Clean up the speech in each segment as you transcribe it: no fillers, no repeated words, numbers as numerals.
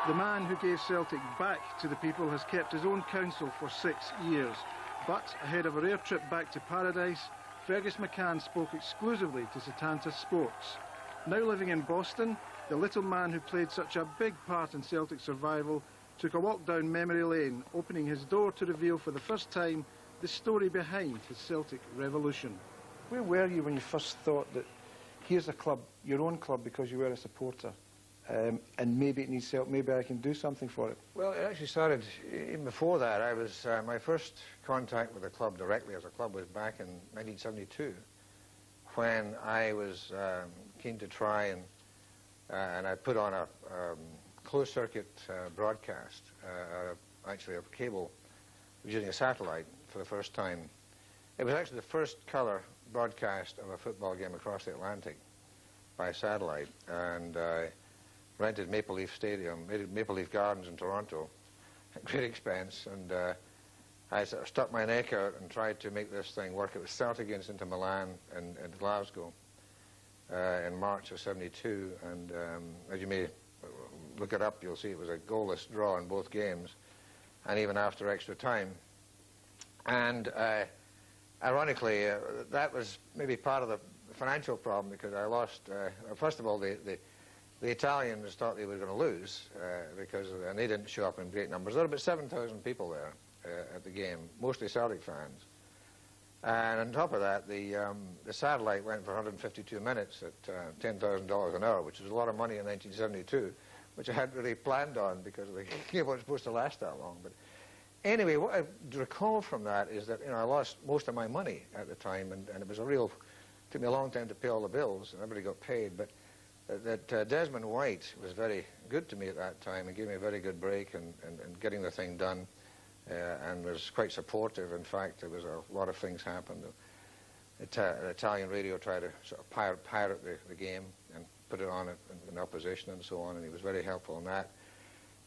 The man who gave Celtic back to the people has kept his own counsel for 6 years. But ahead of a rare trip back to paradise, Fergus McCann spoke exclusively to Setanta Sports. Now living in Boston, the little man who played such a big part in Celtic survival took a walk down memory lane, opening his door to reveal for the first time the story behind his Celtic revolution. Where were you when you first thought that here's a club, your own club, because you were a supporter, and maybe it needs help, maybe I can do something for it? Well, it actually started even before that. I was my first contact with the club directly as a club was back in 1972, when I was keen to try and I put on a closed-circuit broadcast, actually a cable, using a satellite for the first time. It was actually the first colour broadcast of a football game across the Atlantic by satellite, and rented Maple Leaf Stadium, Maple Leaf Gardens in Toronto at great expense, and I sort of stuck my neck out and tried to make this thing work. It was Celtic against Inter Milan and Glasgow in March of '72, and as you may look it up, you'll see it was a goalless draw in both games, and even after extra time. And ironically, that was maybe part of the financial problem, because I lost, first of all, the Italians thought they were going to lose, and they didn't show up in great numbers. There were about 7,000 people there at the game, mostly Celtic fans. And on top of that, the satellite went for 152 minutes at $10,000 an hour, which was a lot of money in 1972, which I hadn't really planned on because the game wasn't supposed to last that long. But anyway, what I recall from that is that I lost most of my money at the time, and it was took me a long time to pay all the bills, and everybody got paid. But that Desmond White was very good to me at that time and gave me a very good break and getting the thing done, and was quite supportive. In fact, there was a lot of things happened. The Italian radio tried to sort of pirate the game and put it on in opposition and so on, and he was very helpful in that.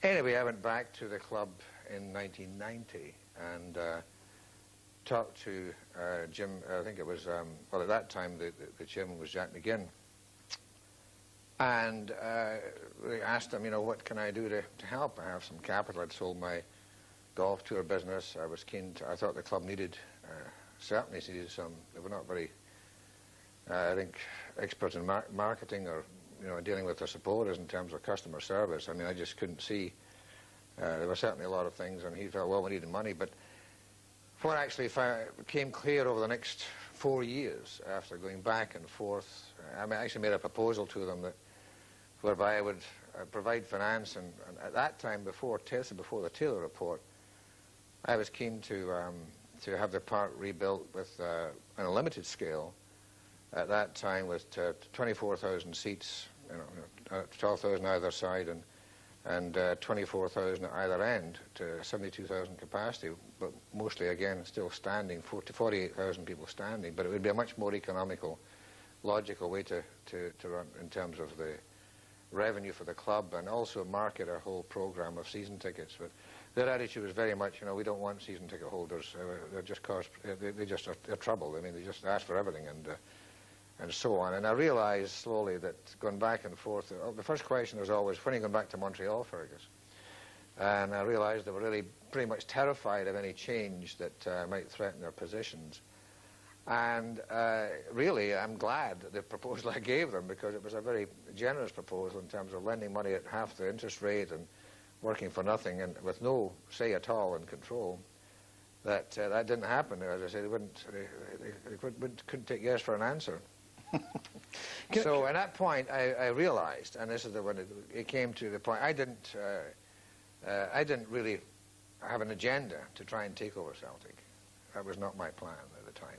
Anyway, I went back to the club in 1990 and talked to Jim. I think it was, well, at that time the chairman was Jack McGinn, and we asked him, what can I do to help? I have some capital. I'd sold my golf tour business. I was keen to, I thought the club certainly needed some. They were not very, I think, experts in marketing or dealing with their supporters in terms of customer service. I mean, I just couldn't see. There were certainly a lot of things, and he felt, well, we needed money. But what actually became clear over the next 4 years, after going back and forth, I actually made a proposal to them whereby I would provide finance, and at that time, before the Taylor report, I was keen to have the park rebuilt with on a limited scale. At that time, with 24,000 seats, 12,000 either side, and 24,000 at either end, to 72,000 capacity, but mostly, again, still standing, 48,000 people standing. But it would be a much more economical, logical way to run in terms of the revenue for the club, and also market a whole program of season tickets. But their attitude was very much, we don't want season ticket holders. They're trouble. I mean, they just ask for everything and so on. And I realized slowly that going back and forth, the first question was always, when are you going back to Montreal, Fergus? And I realized they were really pretty much terrified of any change that might threaten their positions. And really, I'm glad the proposal I gave them, because it was a very generous proposal in terms of lending money at half the interest rate and working for nothing and with no say at all in control. That didn't happen. As I say, they couldn't take yes for an answer. So at that point, I realized, and this is when it came to the point, I didn't really have an agenda to try and take over Celtic. That was not my plan at the time.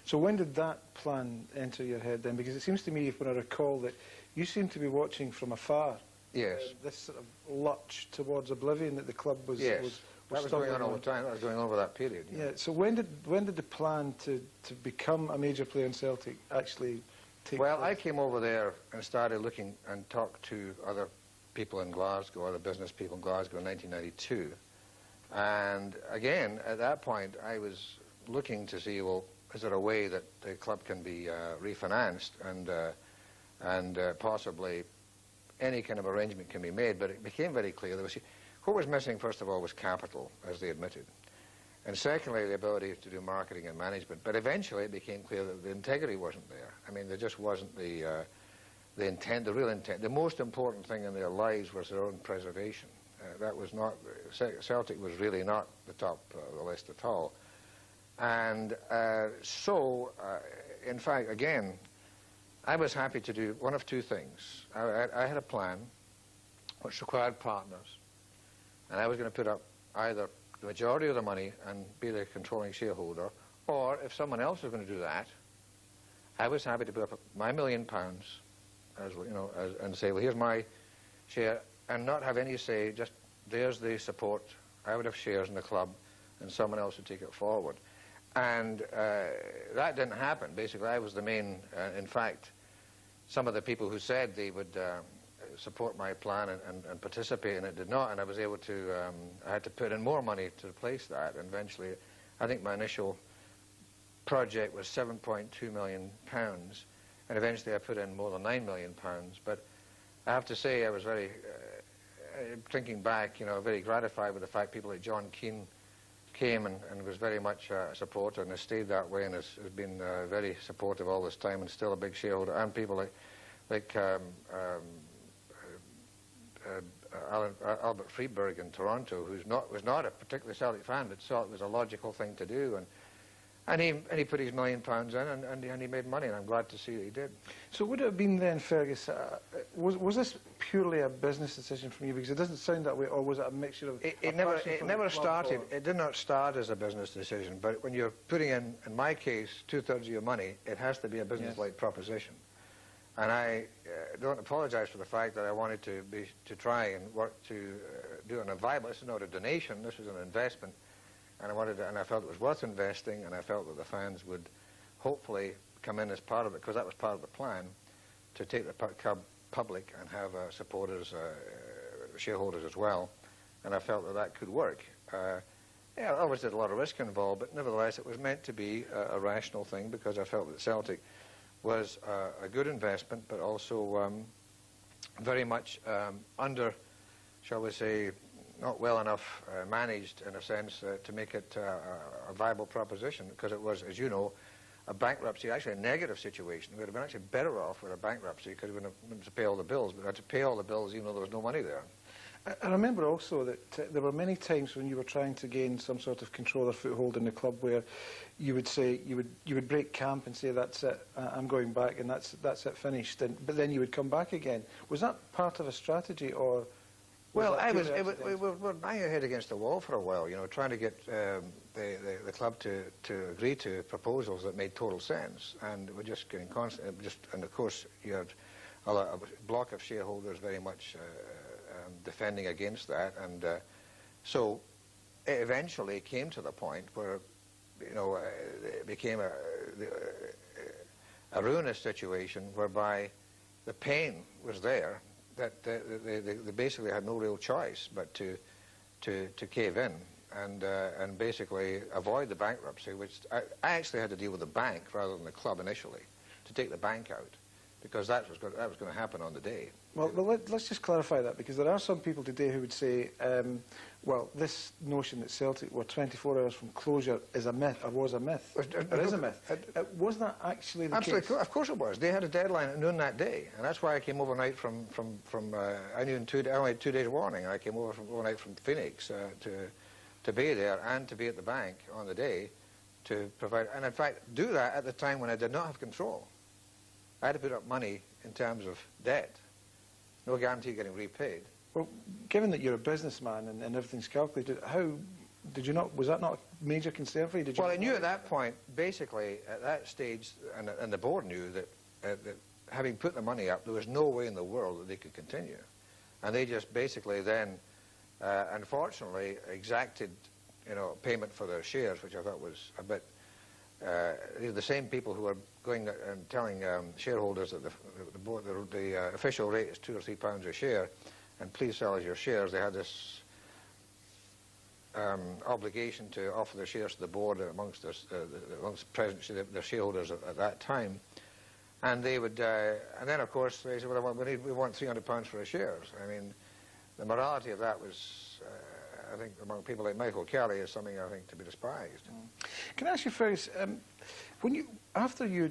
So when did that plan enter your head then? Because it seems to me, when I recall, that you seem to be watching from afar. Yes. This sort of lurch towards oblivion that the club was. Yes. That was going on all the time. That was going on over that period. Yeah. So when did the plan to become a major player in Celtic actually take place? I came over there and started looking and talked to other people in Glasgow, other business people in Glasgow in 1992. And again, at that point, I was looking to see, well, is there a way that the club can be refinanced and possibly any kind of arrangement can be made, but it became very clear what was missing, first of all, was capital, as they admitted. And secondly, the ability to do marketing and management. But eventually it became clear that the integrity wasn't there. I mean, there just wasn't the intent, the real intent. The most important thing in their lives was their own preservation. That was not, Celtic was really not the top of the list at all. And in fact, again, I was happy to do one of two things. I had a plan which required partners, and I was going to put up either the majority of the money and be the controlling shareholder, or if someone else was going to do that, I was happy to put up my £1 million, and say, well, here's my share, and not have any say, just there's the support. I would have shares in the club, and someone else would take it forward. And that didn't happen. Basically, I was the main, in fact, some of the people who said they would support my plan and participate in it did not, and I was able to, I had to put in more money to replace that, and eventually, I think my initial project was £7.2 million, and eventually I put in more than £9 million, but I have to say I was very, thinking back, very gratified with the fact people like John Keane came and was very much a supporter and has stayed that way and has been very supportive all this time and still a big shareholder, and people like Albert Friedberg in Toronto, was not a particularly Celtic fan, but saw it was a logical thing to do, and he put his £1 million in, and he made money, and I'm glad to see that he did. So would it have been then, Fergus, was this purely a business decision from you? Because it doesn't sound that way, or was it a mixture of... It never started, it did not start as a business decision, but when you're putting in my case, 2/3 of your money, it has to be a business-like proposition. And I don't apologize for the fact that I wanted to try and work to do it on a viable... This is not a donation, this was an investment. And I felt it was worth investing, and I felt that the fans would hopefully come in as part of it, because that was part of the plan, to take the club public and have supporters, shareholders as well. And I felt that could work. Yeah, obviously there's a lot of risk involved, but nevertheless it was meant to be a rational thing, because I felt that Celtic was a good investment, but also very much under, shall we say, not well enough managed, in a sense, to make it a viable proposition, because it was, as you know, a bankruptcy, actually a negative situation. We would have been actually better off with a bankruptcy, because we wouldn't have to pay all the bills, but we had to pay all the bills even though there was no money there. I remember also that there were many times when you were trying to gain some sort of control or foothold in the club where you would say, you would break camp and say, that's it, I'm going back, and that's it, finished, but then you would come back again. Was that part of a strategy, or... Well, we were banging our head against the wall for a while, trying to get the club to agree to proposals that made total sense, and we're just getting constant. And of course, you had a block of shareholders very much defending against that, and so it eventually came to the point where, it became a ruinous situation whereby the pain was there, that they basically had no real choice but to cave in and basically avoid the bankruptcy, which I actually had to deal with the bank rather than the club initially, to take the bank out, because that was going to happen on the day. Well, let's just clarify that, because there are some people today who would say, well, this notion that Celtic were 24 hours from closure is a myth, or was a myth. It is a myth. Was that actually the case? Of course it was. They had a deadline at noon that day, and that's why I came overnight from I knew I only had 2 days warning. I came overnight from Phoenix to be there and to be at the bank on the day to provide, and in fact do that at the time when I did not have control. I had to put up money in terms of debt. No guarantee of getting repaid. Well, given that you're a businessman and everything's calculated, how did you not? Was that not a major concern for you? Well, I knew at that point, basically at that stage, and the board knew that having put the money up, there was no way in the world that they could continue, and they just basically then, unfortunately, exacted, payment for their shares, which I thought was a bit. The same people who are going and telling shareholders that the official rate is £2 or £3 a share, and please sell us your shares. They had this obligation to offer their shares to the board amongst their shareholders at that time, And they would, and then of course they said, well, we want £300 for our shares. I mean, the morality of that was, I think, among people like Michael Kelly, is something I think to be despised. Can I ask you, Fergus, when after you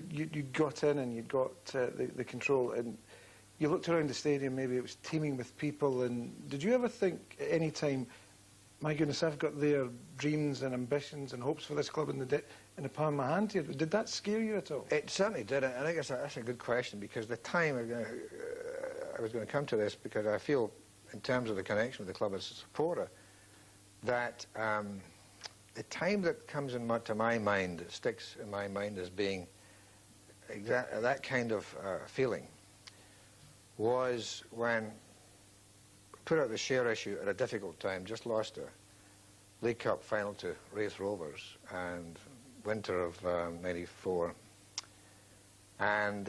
got in and you got the control and you looked around the stadium, maybe it was teeming with people, and did you ever think at any time, my goodness, I've got their dreams and ambitions and hopes for this club in the palm of my hand here? Did that scare you at all? It certainly did. I think that's a good question, because the time I was going to come to this, because I feel, in terms of the connection with the club as a supporter, that the time that comes to my mind, that sticks in my mind as being that kind of feeling, was when we put out the share issue at a difficult time, just lost a League Cup final to Raith Rovers, and winter of '94, and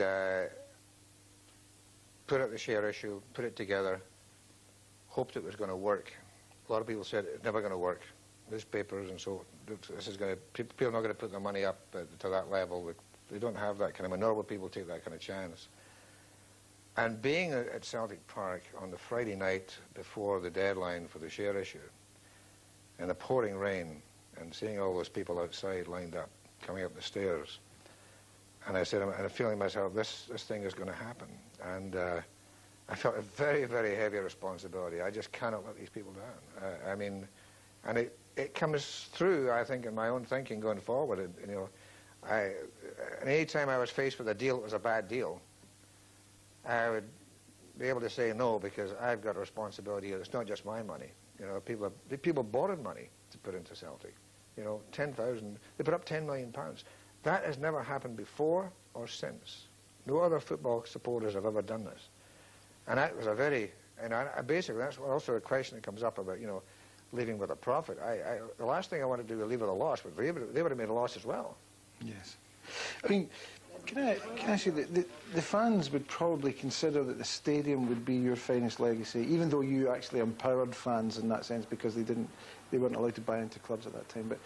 put out the share issue, put it together, hoped it was going to work. A lot of people said it's never going to work. Newspapers and so, this is going to, people are not going to put their money up to that level. They don't have that kind of, normal people take that kind of chance. And being at Celtic Park on the Friday night before the deadline for the share issue, in the pouring rain, and seeing all those people outside lined up, coming up the stairs, and I said, I'm feeling myself, this thing is going to happen. And I felt a very, very heavy responsibility. I just cannot let these people down. I mean, and it comes through, I think, in my own thinking going forward. You know, and any time I was faced with a deal that was a bad deal, I would be able to say no, because I've got a responsibility. It's not just my money. You know, people borrowed money to put into Celtic. You know, 10,000. They put up £10 million. That has never happened before or since. No other football supporters have ever done this. And that was a very, and basically that's also a question that comes up about, you know, leaving with a profit. The last thing I want to do is leave with a loss, but they would have made a loss as well. Yes. I mean, can I ask you, the fans would probably consider that the stadium would be your finest legacy, even though you actually empowered fans in that sense, because they weren't allowed to buy into clubs at that time. But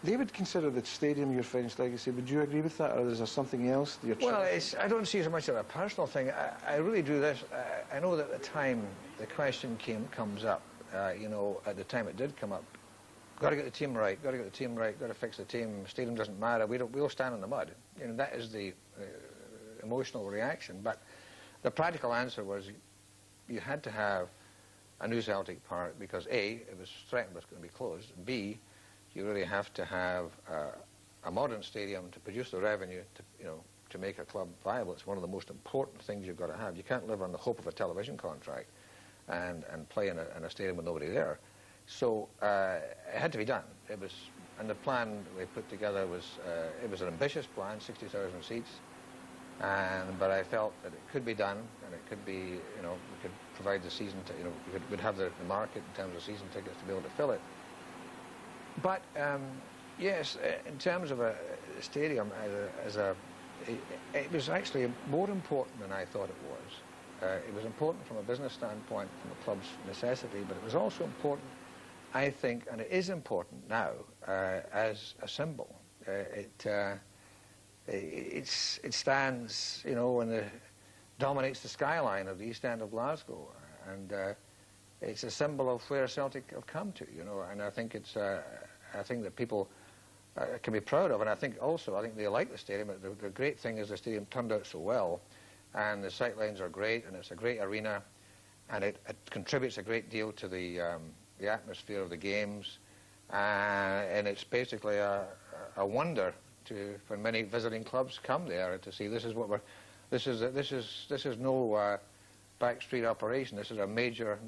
they would consider the stadium your finest legacy. Would you agree with that, or is there something else that you're trying? Well, I don't see it so much as a personal thing. I really do this. I know that at the time the question comes up, you know, at the time it did come up, got to get the team right, got to get the team right, got to fix the team, stadium doesn't matter, we'll stand in the mud. You know, that is the emotional reaction. But the practical answer was you had to have a new Celtic Park, because A, it was threatened it was going to be closed, B, you really have to have a modern stadium to produce the revenue to make a club viable. It's one of the most important things you've got to have. You can't live on the hope of a television contract and play in a stadium with nobody there. So it had to be done. It was, and the plan we put together was, it was an ambitious plan, 60,000 seats, but I felt that it could be done, and it could be, you know, we could provide the season, we'd have the market in terms of season tickets to be able to fill it. But yes, in terms of a stadium, it was actually more important than I thought it was. It was important from a business standpoint, from the club's necessity, but it was also important, I think, and it is important now, as a symbol. It stands, you know, and dominates the skyline of the East End of Glasgow, and it's a symbol of where Celtic have come to, you know. And I think it's I think that people can be proud of, and I think they like the stadium. The great thing is the stadium turned out so well, and the sightlines are great, and it's a great arena, and it contributes a great deal to the atmosphere of the games, and it's basically a wonder when many visiting clubs come there to see. This is no backstreet operation. This is a major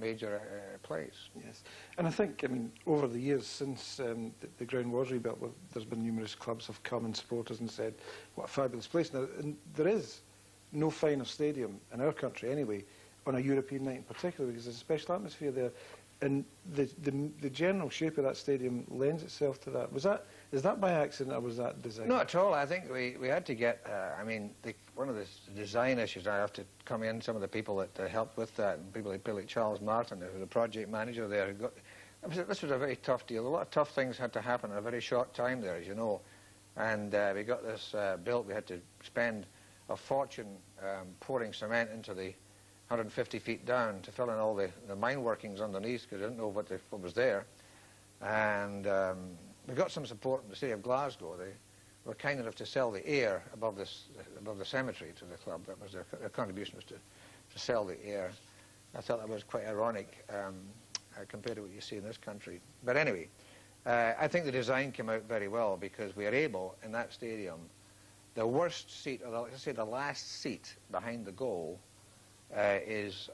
place. Yes, and I think, I mean, over the years since the ground was rebuilt, there's been numerous clubs have come and supporters and said, what a fabulous place. Now, and there is no finer stadium in our country anyway, on a European night in particular, because there's a special atmosphere there, and the general shape of that stadium lends itself to that. Is that by accident, or was that design? Not at all. I think we had to get, I mean, one of the design issues, I have to come in, some of the people that helped with that, and people like Charles Martin, who was the project manager there. This was a very tough deal. A lot of tough things had to happen in a very short time there, as you know. And we got this built. We had to spend fortune pouring cement into the 150 feet down to fill in all the mine workings underneath, because they didn't know what was there. And we got some support from the city of Glasgow. They were kind enough to sell the air above the cemetery to the club. That was their contribution, was to sell the air. I thought that was quite ironic compared to what you see in this country. But anyway, I think the design came out very well, because we are able, in that stadium, the worst seat, or let's say the last seat behind the goal, is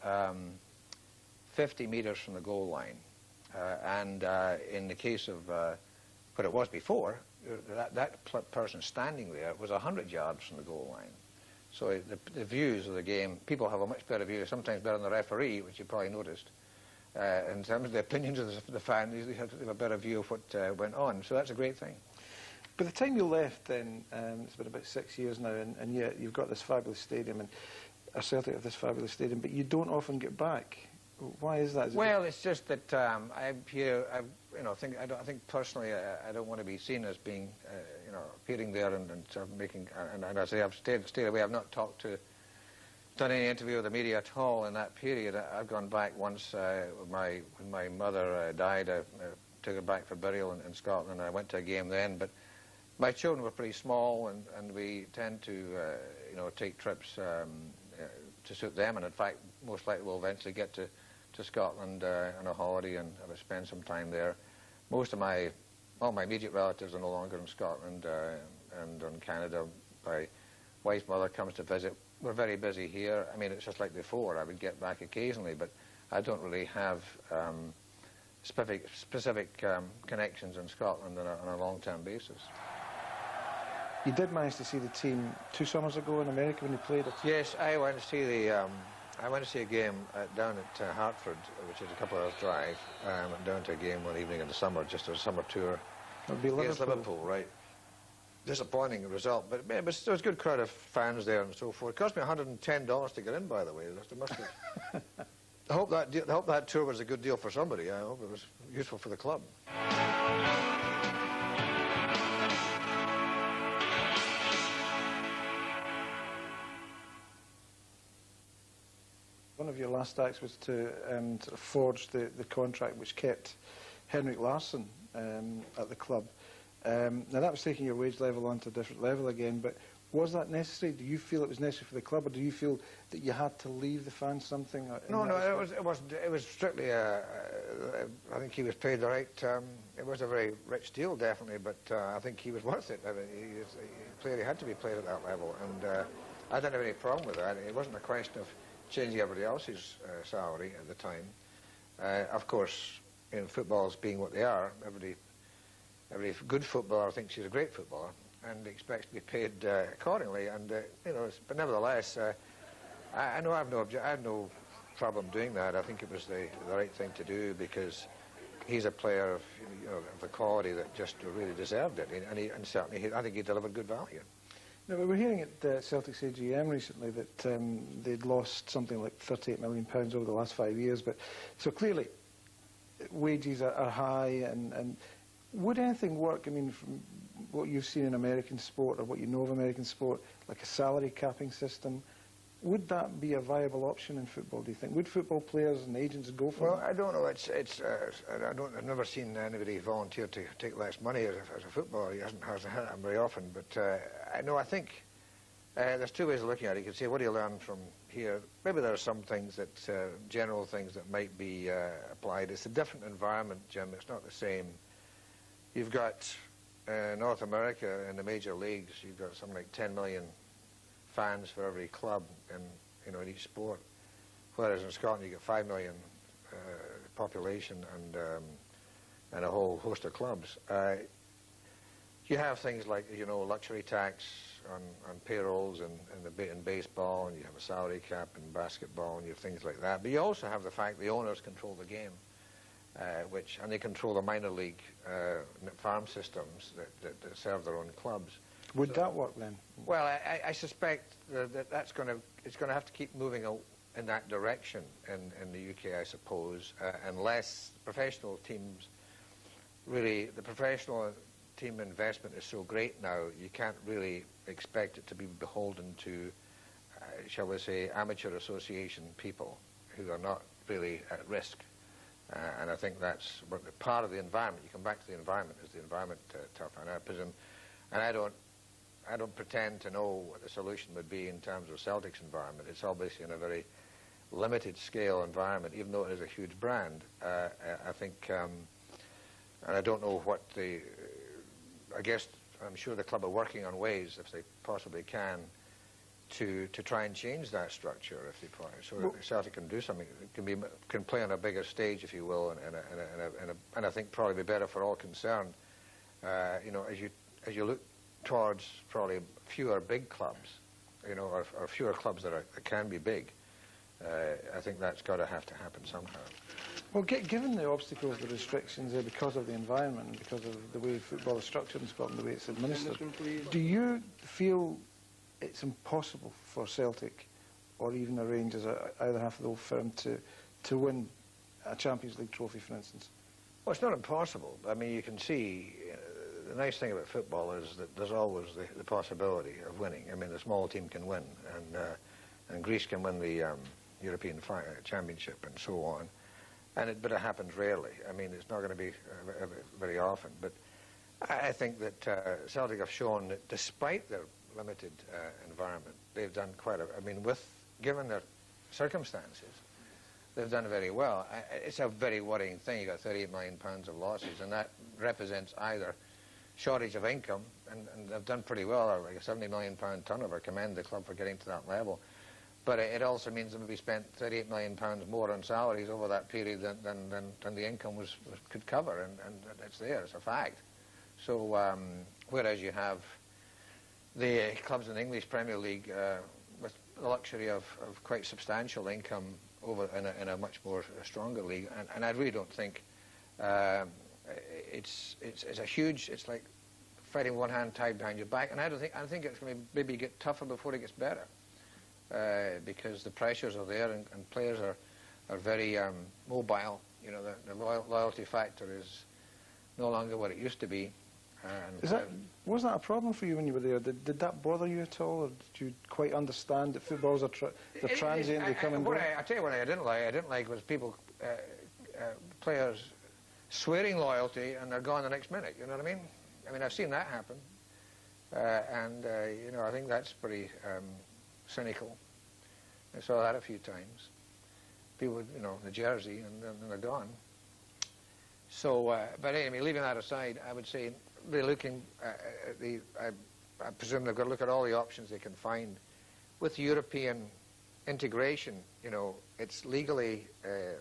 50 meters from the goal line. And in the case of what it was before, that person standing there was 100 yards from the goal line. So the views of the game, people have a much better view, sometimes better than the referee, which you probably noticed. In terms of the opinions of the fans, they have a better view of what went on. So that's a great thing. By the time you left then, it's been about 6 years now, and yet you've got this fabulous stadium, and Celtic have this fabulous stadium, but you don't often get back. Why is that? Well, it's just that I think personally I don't want to be seen as being, appearing there and sort of making, and I say I've stayed away. I've not done any interview with the media at all in that period. I've gone back once when my mother died. I took her back for burial in Scotland, and I went to a game then. But my children were pretty small, and we tend to, take trips to suit them. And in fact, most likely we'll eventually get to Scotland on a holiday and spend some time there. All my immediate relatives are no longer in Scotland and in Canada. My wife's mother comes to visit. We're very busy here. I mean, it's just like before. I would get back occasionally, but I don't really have specific connections in Scotland on a long-term basis. You did manage to see the team 2 summers ago in America when you played it. Yes, I went to see a game down at Hartford, which is a couple of hours drive. I went down to a game one evening in the summer, just a summer tour. That would be Liverpool, right. Disappointing result, but there was a good crowd of fans there and so forth. It cost me $110 to get in, by the way. I hope that tour was a good deal for somebody. I hope it was useful for the club. One of your last acts was to forge the contract which kept Henrik Larsson at the club. Now that was taking your wage level onto a different level again, but was that necessary? Do you feel it was necessary for the club, or do you feel that you had to leave the fans something? No, it was strictly I think he was paid the right. It was a very rich deal, definitely, but I think he was worth it. I mean, he clearly had to be played at that level, and I didn't have any problem with that. It wasn't a question of changing everybody else's salary at the time. Of course, in footballs being what they are, every good footballer thinks he's a great footballer and expects to be paid accordingly. And but nevertheless, I know I have no problem doing that. I think it was the right thing to do, because he's a player of the quality that just really deserved it, and certainly I think he delivered good value. Now, we were hearing at Celtic's AGM recently that they'd lost something like £38 million over the last 5 years, but so clearly wages are high, and would anything work, I mean, from what you've seen in American sport, or what you know of American sport, like a salary capping system, would that be a viable option in football, do you think? Would football players and agents go for it? Well, I don't know. I've never seen anybody volunteer to take less money as a footballer. He hasn't happened very often. But I think there's 2 ways of looking at it. You can say, what do you learn from here? Maybe there are some things general things that might be applied. It's a different environment, Jim. It's not the same. You've got North America in the major leagues. You've got something like 10 million fans for every club in each sport, whereas in Scotland you get 5 million population and a whole host of clubs. You have things like luxury tax on payrolls in baseball, and you have a salary cap in basketball, and you have things like that. But you also have the fact the owners control the game, and they control the minor league farm systems that serve their own clubs. Would that work then? Well, I suspect that it's going to have to keep moving in that direction in the UK, I suppose, unless professional teams really, the professional team investment is so great now, you can't really expect it to be beholden to shall we say, amateur association people who are not really at risk. And I think that's part of the environment. You come back to the environment. Is the environment tough? And I presume, and I don't pretend to know what the solution would be in terms of Celtic's environment. It's obviously in a very limited scale environment, even though it is a huge brand. I think, and I don't know what I guess I'm sure the club are working on ways, if they possibly can, to try and change that structure, if they so that Celtic can do something, can play on a bigger stage, if you will, and I think probably be better for all concerned. You know, as you look towards probably fewer big clubs, you know, or fewer clubs that can be big, I think that's got to have to happen somehow. Well, given the obstacles, the restrictions because of the environment and because of the way football is structured in Scotland, the way it's administered, do you feel it's impossible for Celtic or even a Rangers, either half of the old firm, to win a Champions League trophy, for instance? Well, it's not impossible. I mean, you can see, the nice thing about football is that there's always the possibility of winning. I mean, the small team can win, and Greece can win the European Championship and so on. But it happens rarely. I mean, it's not going to be very often. But I think that Celtic have shown that despite their limited environment, they've done quite I mean, given their circumstances, they've done very well. It's a very worrying thing. You've got £38 million of losses, and that represents either shortage of income, and they've done pretty well, like a £70 million turnover. Commend the club for getting to that level. But it also means that we spent £38 million more on salaries over that period than the income could cover, and it's there, it's a fact. So whereas you have the clubs in the English Premier League with the luxury of quite substantial income over in a much more stronger league, and I really don't think it's a huge. It's like fighting one hand tied behind your back, and I think it's going to maybe get tougher before it gets better. Because the pressures are there, and players are very mobile. You know, the loyalty factor is no longer what it used to be. Was that a problem for you when you were there? Did that bother you at all, or did you quite understand that football's they're transient, they come and go? I tell you what I didn't like. I didn't like was people, players, swearing loyalty and they're gone the next minute. You know what I mean? I mean, I've seen that happen, you know, I think that's pretty cynical. I saw that a few times. People, you know, the jersey, and then they're gone. So, but anyway, leaving that aside, I would say, really looking at I presume they've got to look at all the options they can find. With European integration, you know, it's legally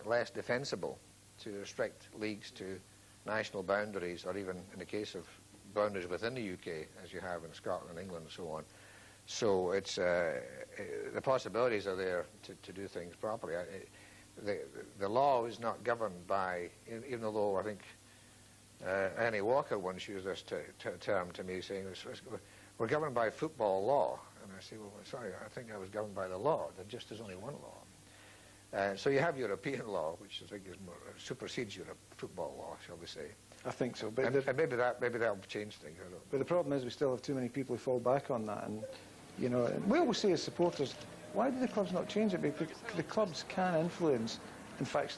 less defensible to restrict leagues to national boundaries, or even in the case of boundaries within the UK, as you have in Scotland, England, and so on. So it's the possibilities are there to do things properly. The law is not governed by, even though I think Annie Walker once used this term to me, saying we're governed by football law. And I say, well, sorry, I think I was governed by the law. There just is only one law. So you have European law, which I think is more, supersedes football law, shall we say. I think so. But and maybe that'll change things. I don't know. But the problem is we still have too many people who fall back on that. And, you know, we always say as supporters, why do the clubs not change it? Because the clubs can influence. In fact,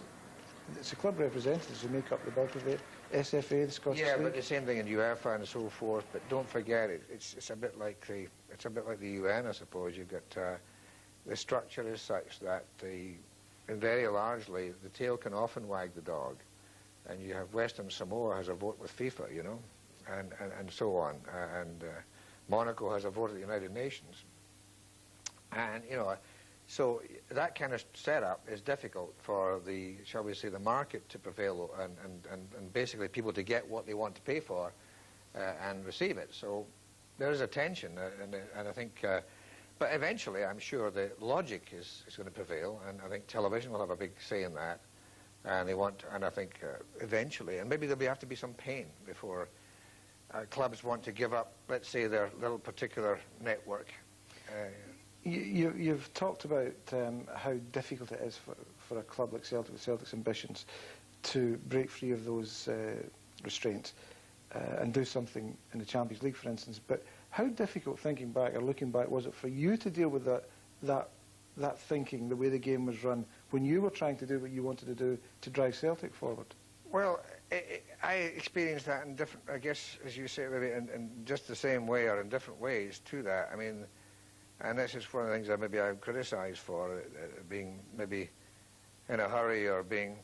it's the club representatives who make up the bulk of the SFA, the Scottish League. Yeah, but the same thing in UEFA and so forth. But don't forget, it's a bit like the UN, I suppose. You've got the structure is such that very largely the tail can often wag the dog, and you have Western Samoa has a vote with FIFA, you know, and so on, and Monaco has a vote at the United Nations, and you know. So that kind of setup is difficult for the, shall we say, the market to prevail and basically people to get what they want to pay for and receive it. So there is a tension, and I think, but eventually I'm sure the logic is going to prevail, and I think television will have a big say in that, and I think eventually, and maybe there'll have to be some pain before clubs want to give up, let's say, their little particular network. You've talked about how difficult it is for a club like Celtic, with Celtic's ambitions, to break free of those restraints and do something in the Champions League, for instance. But how difficult, thinking back or looking back, was it for you to deal with that that thinking, the way the game was run, when you were trying to do what you wanted to do to drive Celtic forward? Well, I experienced that in different, I guess, as you say, maybe in just the same way or in different ways to that. I mean, and this is one of the things that maybe I'm criticised for, being maybe in a hurry or being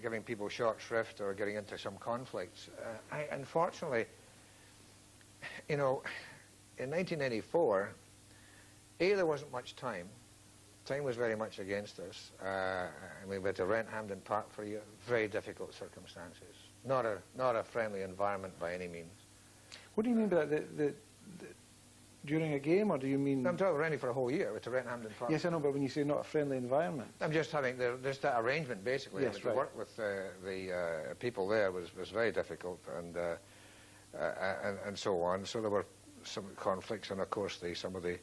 giving people short shrift or getting into some conflicts. Unfortunately, you know, in 1984, there wasn't much time. Time was very much against us. We went to rent Hampden Park for very difficult circumstances. Not a friendly environment by any means. What do you mean by that? During a game, or do you mean... I'm talking renting for a whole year to rent Hampden Park. Yes, I know, but when you say not a friendly environment... I'm just having just that arrangement, basically. Yes, right. To work with the people there was very difficult, and so on. So there were some conflicts, and of course some of the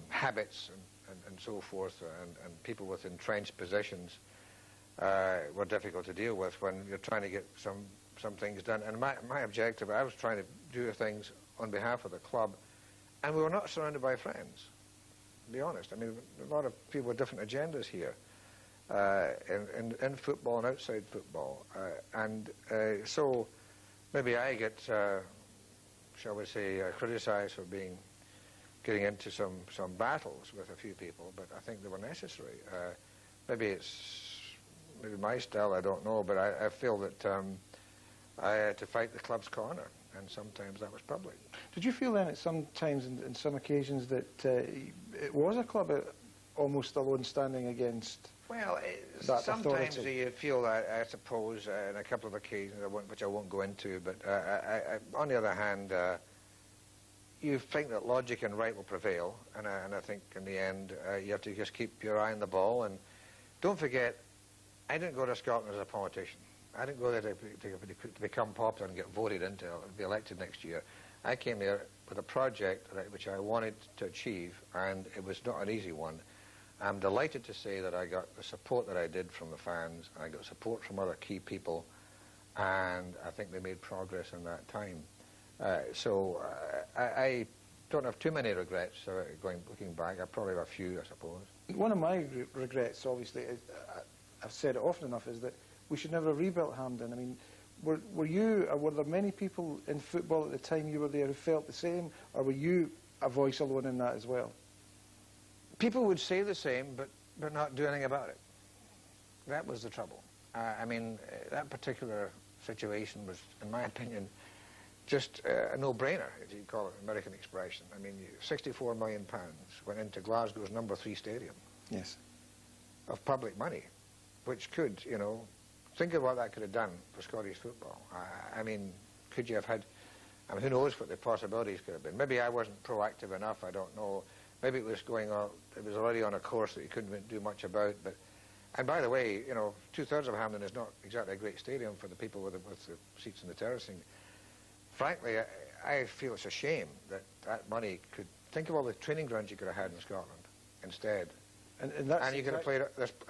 habits and so forth, and people with entrenched positions were difficult to deal with when you're trying to get some things done. And my objective, I was trying to do things on behalf of the club, and we were not surrounded by friends, to be honest. I mean, a lot of people with different agendas here, in football and outside football. So maybe I get, shall we say, criticised for getting into some battles with a few people, but I think they were necessary. Maybe it's my style, I don't know, but I feel that I had to fight the club's corner, and sometimes that was public. Did you feel then at some times, in some occasions, that it was a club almost alone standing against that sometimes authority? you feel that, I suppose, on a couple of occasions, which I won't go into, but on the other hand, you think that logic and right will prevail, and I think in the end you have to just keep your eye on the ball. And don't forget, I didn't go to Scotland as a politician. I didn't go there to become popular and get voted into or be elected next year. I came there with a project which I wanted to achieve, and it was not an easy one. I'm delighted to say that I got the support that I did from the fans. I got support from other key people, and I think we made progress in that time. So I don't have too many regrets looking back. I probably have a few, I suppose. One of my regrets, obviously, I've said it often enough, is that we should never have rebuilt Hampden. I mean, were there many people in football at the time you were there who felt the same, or were you a voice alone in that as well? People would say the same, but not do anything about it. That was the trouble. I mean, that particular situation was, in my opinion, just a no-brainer, as you call it, American expression. I mean, £64 million went into Glasgow's #3 stadium. Yes. Of public money, which could, you know, think of what that could have done for Scottish football. I mean, could you have had, I mean, who knows what the possibilities could have been. Maybe I wasn't proactive enough, I don't know. Maybe it was it was already on a course that you couldn't do much about. But, and by the way, you know, 2/3 of Hampden is not exactly a great stadium for the people with the seats in the terracing. Frankly, I feel it's a shame that money could, think of all the training grounds you could have had in Scotland instead. And you could have played,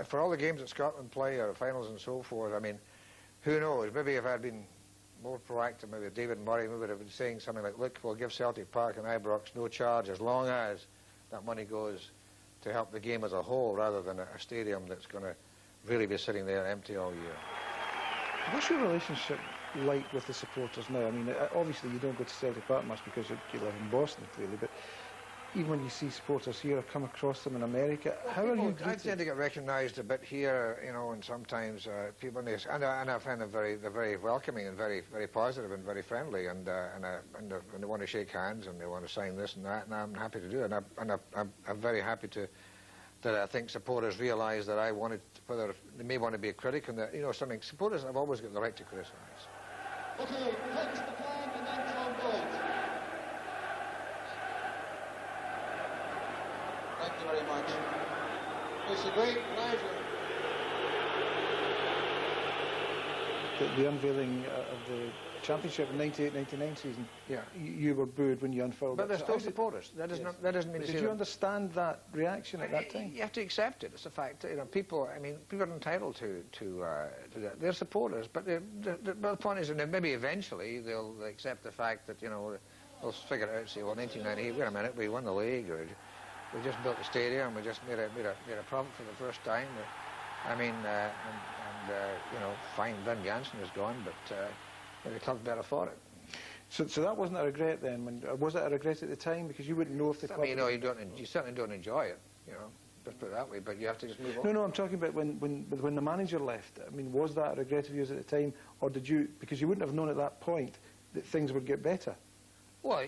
for all the games that Scotland play, or finals and so forth, I mean, who knows, maybe if I'd been more proactive, maybe David Murray would have been saying something like, look, we'll give Celtic Park and Ibrox no charge as long as that money goes to help the game as a whole, rather than a stadium that's going to really be sitting there empty all year. What's your relationship like with the supporters now? I mean, obviously you don't go to Celtic Park much because you live in Boston, clearly, but even when you see supporters here or come across them in America, how are you greeted? I tend to get recognised a bit here, you know, and sometimes people, and I find them they're very welcoming and very positive and very friendly, and they want to shake hands and they want to sign this and that, and I'm happy to do it. And I'm very happy that I think supporters realise that I wanted, whether they may want to be a critic, and that, you know, something, supporters have always got the right to criticise. Okay, Fergus McCann and then Tom Gold. Thank you very much. It's a great pleasure. The unveiling of the championship in 98-99 season, yeah, you were booed when you unfurled it. But they're still supporters. That doesn't mean to say. Did you understand that reaction at that time? You have to accept it. It's a fact. You know, people are entitled to that. They're supporters, but the point is, and maybe eventually they'll accept the fact that, you know, They'll figure it out and say, well, 1998, wait a minute, we won the league, or we just built the stadium, we just made a profit for the first time. I mean, you know, fine, Vin Janssen is gone, but the club's better for it. So that wasn't a regret then? Was it a regret at the time? Because you wouldn't know if the club... I mean, you know, you certainly don't enjoy it, you know, let's put it that way, but you have to just move on. No, I'm talking about when the manager left. I mean, was that a regret of yours at the time, or did you... Because you wouldn't have known at that point that things would get better. Well,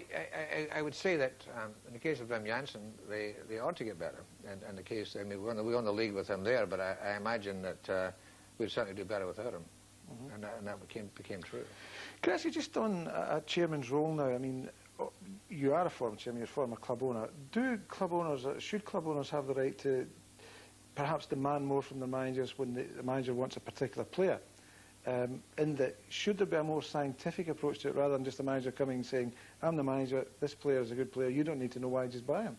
I would say that in the case of Vim Janssen, they ought to get better. And in the case, I mean, we won the league with him there, but I imagine that we'd certainly do better without him. And that became true. Can I ask you, just on a chairman's role now, I mean, you are a former chairman, you're a former club owner. Should club owners have the right to perhaps demand more from the managers when the manager wants a particular player? In that, should there be a more scientific approach to it rather than just the manager coming and saying, I'm the manager, this player is a good player, you don't need to know why, just buy him?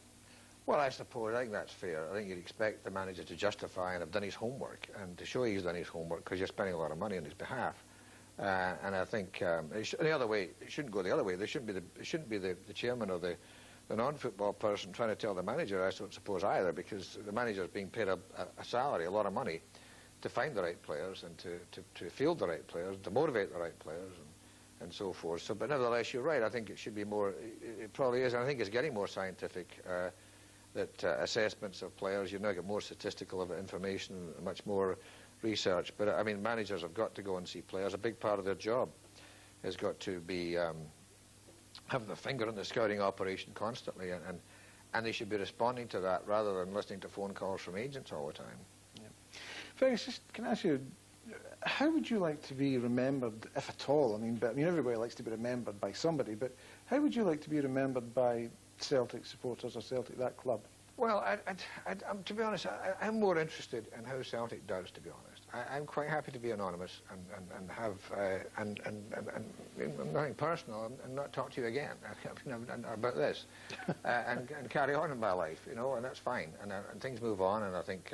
Well, I think that's fair. I think you'd expect the manager to justify and have done his homework and to show he's done his homework because you're spending a lot of money on his behalf. And I think the other way, it shouldn't go the other way. It shouldn't be the chairman or the non-football person trying to tell the manager, I don't suppose either, because the manager is being paid a salary, a lot of money, to find the right players and to field the right players, to motivate the right players and so forth. So, but nevertheless, you're right. I think it should be more, it probably is, and I think it's getting more scientific, that assessments of players, you now get more statistical information, much more research. But I mean, managers have got to go and see players. A big part of their job has got to be having their finger in the scouting operation constantly, and they should be responding to that rather than listening to phone calls from agents all the time. Yeah. Fergus, just can I ask you, how would you like to be remembered, if at all? I mean, everybody likes to be remembered by somebody, but how would you like to be remembered by Celtic supporters or Celtic, that club? Well, to be honest, I'm more interested in how Celtic does, to be honest. I'm quite happy to be anonymous and have nothing personal and not talk to you again about this and carry on in my life, you know, and that's fine. And things move on, and I think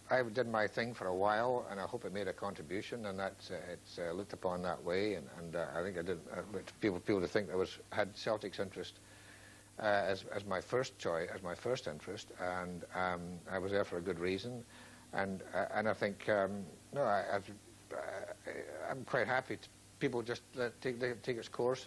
I did my thing for a while, and I hope it made a contribution, and that's it's looked upon that way, and I think I did. People to think I had Celtic's interest as my first choice, as my first interest, and I was there for a good reason, and I think no, I'm quite happy. People just take its course,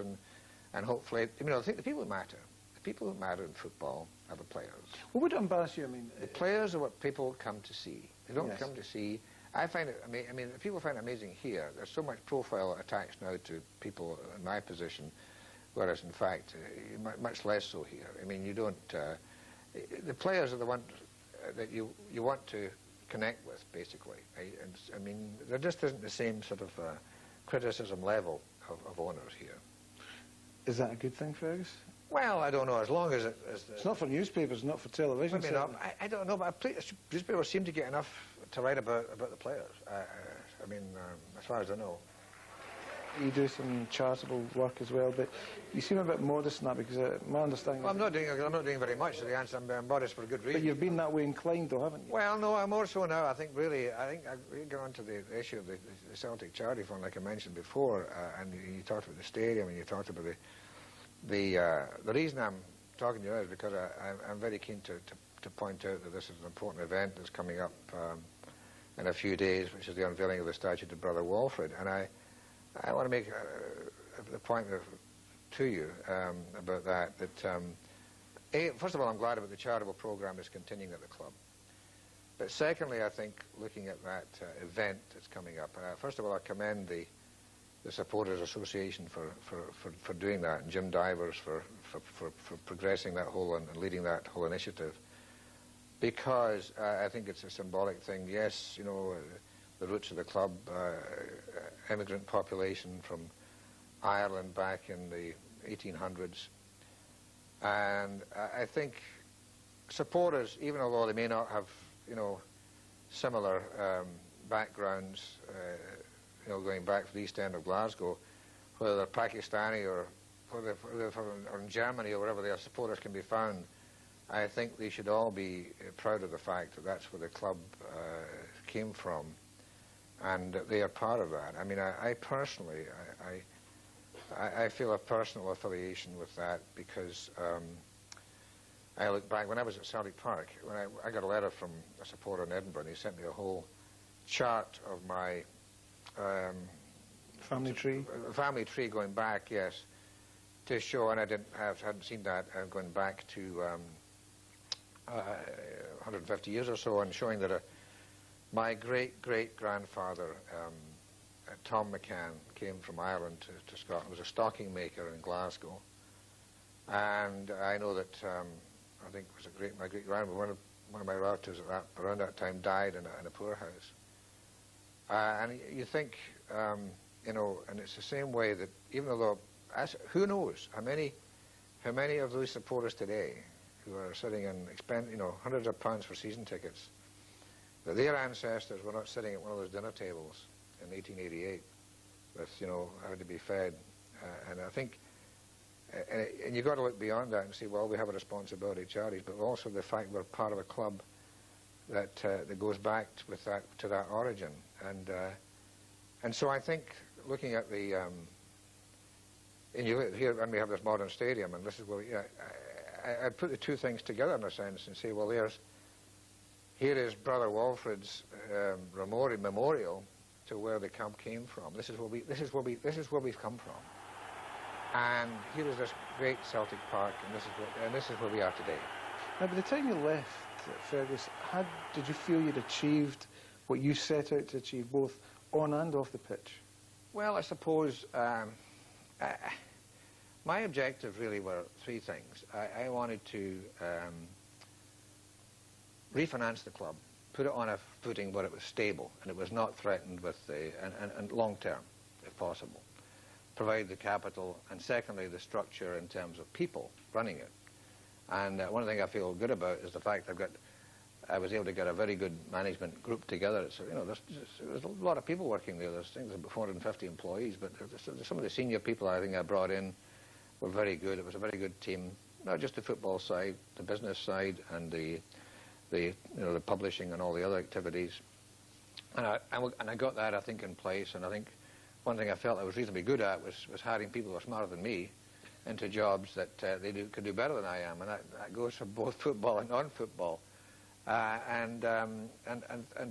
and hopefully, you know, I think the people who matter. The people who matter in football are the players. Well, would it embarrass you? I mean, the players are what people come to see. They don't come to see. I find it. I mean, people find it amazing here. There's so much profile attached now to people in my position, whereas in fact, much less so here. I mean, you don't. The players are the ones that you want to connect with, basically. I mean, there just isn't the same sort of criticism level of owners here. Is that a good thing, Fergus? Well, I don't know. As long as it's not for newspapers, not for television. Maybe not. I don't know, but newspapers seem to get enough to write about the players. I mean, as far as I know. You do some charitable work as well, but you seem a bit modest in that, because my understanding. Well, I'm not doing very much. So the answer, I'm modest for a good reason. But you've been that way inclined, though, haven't you? Well, no, I'm more so now. I think really, I get on to the issue of the Celtic Charity Fund, like I mentioned before, and you talked about the stadium, and you talked about the reason I'm talking to you now is because I'm very keen to point out that this is an important event that's coming up in a few days, which is the unveiling of the statue to Brother Walfrid, and I want to make the point to you about that. First of all, I'm glad about the charitable program is continuing at the club. But secondly, I think looking at that event that's coming up, first of all, I commend the Supporters Association for doing that, and Jim Divers for progressing that whole and leading that whole initiative, because I think it's a symbolic thing. Yes, you know, the roots of the club, immigrant population from Ireland back in the 1800s, and I think supporters, even although they may not have, you know, similar backgrounds, you know, going back to the East End of Glasgow, whether they're Pakistani or whether in Germany or wherever their supporters can be found, I think they should all be proud of the fact that that's where the club came from, and they are part of that. I mean, I personally, I feel a personal affiliation with that because I look back, when I was at Celtic Park, when I got a letter from a supporter in Edinburgh, and he sent me a whole chart of my Family tree? Family tree going back, yes, to show, and I hadn't seen that, going back to 150 years or so, and showing that my great-great-grandfather, Tom McCann, came from Ireland to Scotland, was a stocking maker in Glasgow. And I know that, I think it was my great-grandmother, one of my relatives around that time died in a poorhouse. And you think, you know, and it's the same way that even though, who knows how many of those supporters today who are sitting and you know, hundreds of pounds for season tickets, that their ancestors were not sitting at one of those dinner tables in 1888 with, you know, having to be fed. And I think, and you've got to look beyond that and say, well, we have a responsibility to charities, but also the fact we're part of a club that goes back to that origin. And so I think, looking at the, and you look here, and we have this modern stadium, and this is where, I put the two things together in a sense and say, well, here is Brother Walfrid's memorial to where the club came from. This is where we've come from. And here is this great Celtic Park, and this is where we are today. Now, by the time you left, Fergus, did you feel you'd achieved what you set out to achieve, both on and off the pitch? Well, I suppose my objective really were three things. I wanted to refinance the club, put it on a footing where it was stable and it was not threatened with and long term, if possible. Provide the capital, and secondly, the structure in terms of people running it. And one of the things I feel good about is the fact I was able to get a very good management group together. So, you know, there's a lot of people working there. There's about 450 employees, but some of the senior people I think I brought in were very good. It was a very good team, not just the football side, the business side, and the publishing and all the other activities. And I got that, I think, in place. And I think one thing I felt I was reasonably good at was hiring people who are smarter than me into jobs that could do better than I am, and that goes for both football and non-football. And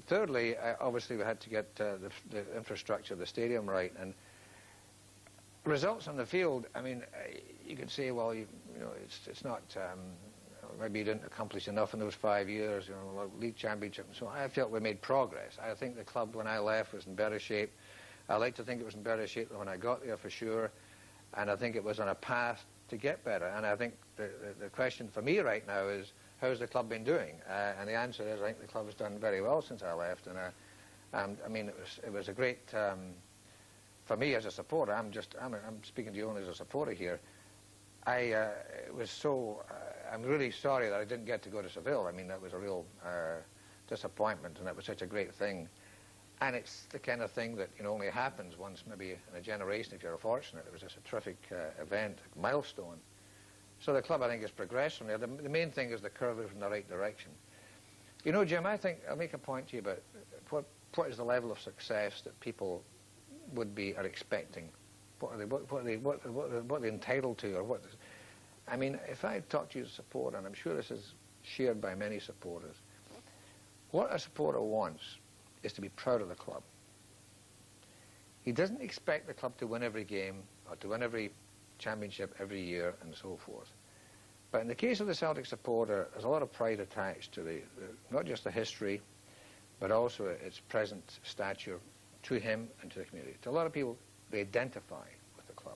thirdly, obviously we had to get the infrastructure of the stadium right. And results on the field, I mean, you could say, well, you know, it's not, maybe you didn't accomplish enough in those 5 years, you know, league championship and so on. I felt we made progress. I think the club, when I left, was in better shape. I like to think it was in better shape than when I got there, for sure. And I think it was on a path to get better. And I think the question for me right now is, how's the club been doing? And the answer is, I think the club has done very well since I left. And I mean, it was a great, for me as a supporter, I'm speaking to you only as a supporter here, I'm really sorry that I didn't get to go to Seville. I mean, that was a real disappointment, and that was such a great thing. And it's the kind of thing that, you know, only happens once maybe in a generation if you're fortunate. It was just a terrific event, a milestone. So the club, I think, has progressed from there. The main thing is the curve is in the right direction. You know, Jim, I think I'll make a point to you about what is the level of success that people are expecting. What are they entitled to, or what? I mean, if I talk to you as a supporter, and I'm sure this is shared by many supporters, what a supporter wants is to be proud of the club. He doesn't expect the club to win every game or to win every championship every year and so forth. But in the case of the Celtic supporter, there's a lot of pride attached to not just the history, but also its present stature to him and to the community. To a lot of people, they identify with the club.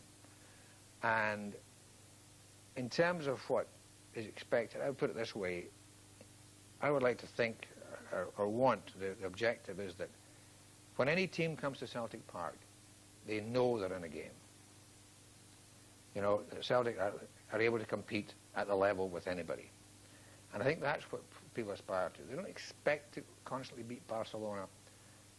And in terms of what is expected, I would put it this way, I would like to think or want, the objective is that when any team comes to Celtic Park, they know they're in a game. You know, Celtic are able to compete at the level with anybody. And I think that's what people aspire to. They don't expect to constantly beat Barcelona,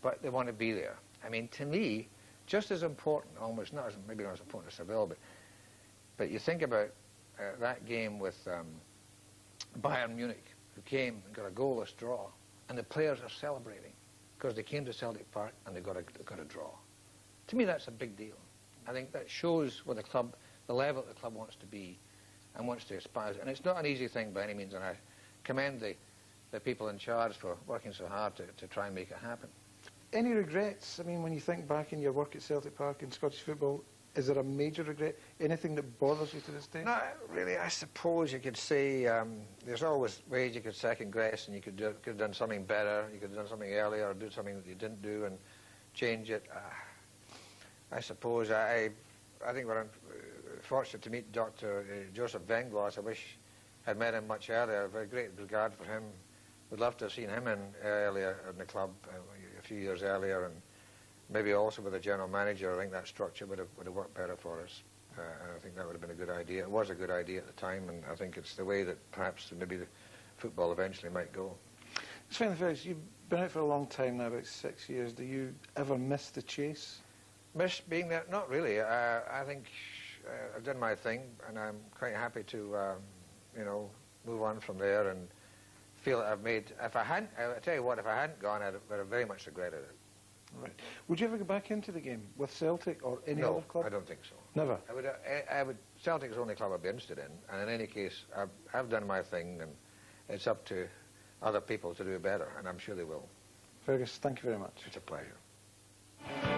but they want to be there. I mean, to me, just as important, almost maybe not as important as Seville, but you think about that game with Bayern Munich, who came and got a goalless draw, and the players are celebrating because they came to Celtic Park and they got a draw. To me, that's a big deal. I think that shows what the level that the club wants to be and wants to aspire. And it's not an easy thing by any means, and I commend the people in charge for working so hard to try and make it happen. Any regrets? I mean, when you think back in your work at Celtic Park in Scottish football, is there a major regret? Anything that bothers you to this day? No, really, I suppose you could say there's always ways you could second guess, and you could have done something better, you could have done something earlier, or do something that you didn't do and change it. I suppose I think we're fortunate to meet Dr. Joseph Venglos. I wish I'd met him much earlier. I have a great regard for him. Would love to have seen him earlier in the club, a few years earlier, and maybe also with a general manager. I think that structure would have worked better for us. And I think that would have been a good idea. It was a good idea at the time, and I think it's the way that perhaps maybe the football eventually might go. Just finally, Fergus, you've been out for a long time now, about 6 years. Do you ever miss the chase? Miss being there? Not really. I think I've done my thing, and I'm quite happy to, you know, move on from there and feel that I've made. If I hadn't, I tell you what, if I hadn't gone, I'd have very much regretted it. Right. Would you ever go back into the game with Celtic or any other club? No, I don't think so. Never? I would. Celtic's the only club I'd be interested in, and in any case, I've done my thing, and it's up to other people to do better, and I'm sure they will. Fergus, thank you very much. It's a pleasure.